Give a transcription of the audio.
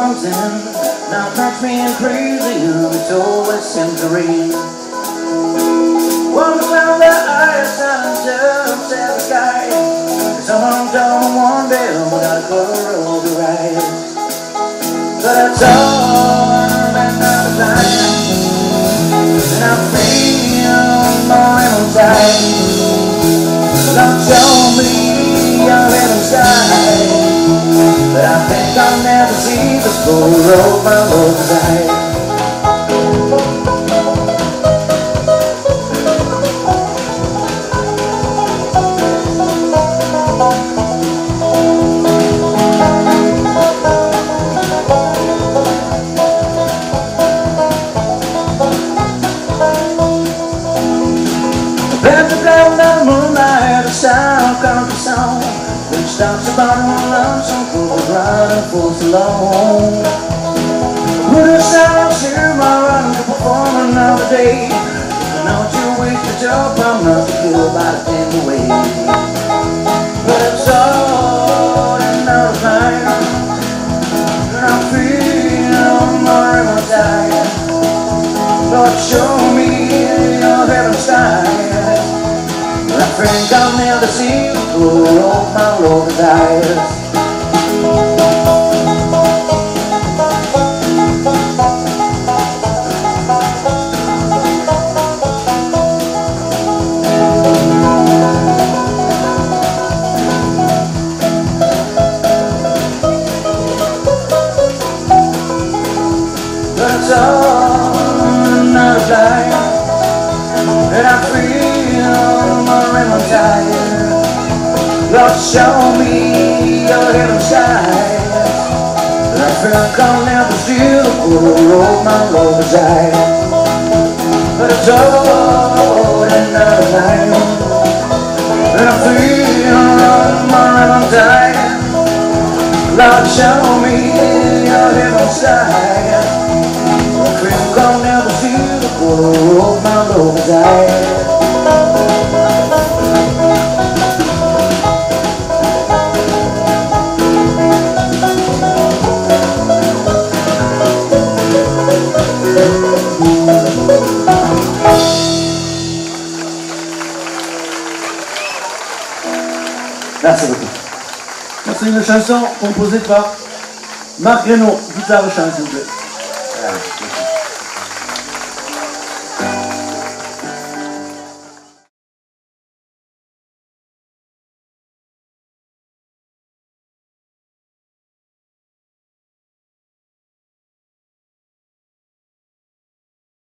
comes in, now knocks me crazy, and it's always seems to rain. One cloud that eyes and jumps at the sky. Someone told me one day we gotta go the road to ride. But it's all another time, and I feel more inside. Don't show me your inside, but I think I'll never see the full road my Lord desire. There's a blow down the moonlight, a sound country song that stops about one lonesome fool riding for so long. With a sound, share my run to perform another day. I know you waste your job, I'm not killed by the end away. But it's all another time, and I'm feeling more in my time. Lord, show me your heaven's sky. I think I'll never see the glory of my Lord desires. But it's all another time, and I feel more in my time. Lord, show me your heaven's sky. I think I'll never see the glory of my Lord desire. But it's all another time, and I feel more in my time. Lord, show me your heaven's sky. I think I'll never see the glory of my Lord desire. Merci beaucoup. C'est une chanson composée par Marc Reynaud, guitare chant s'il vous plaît.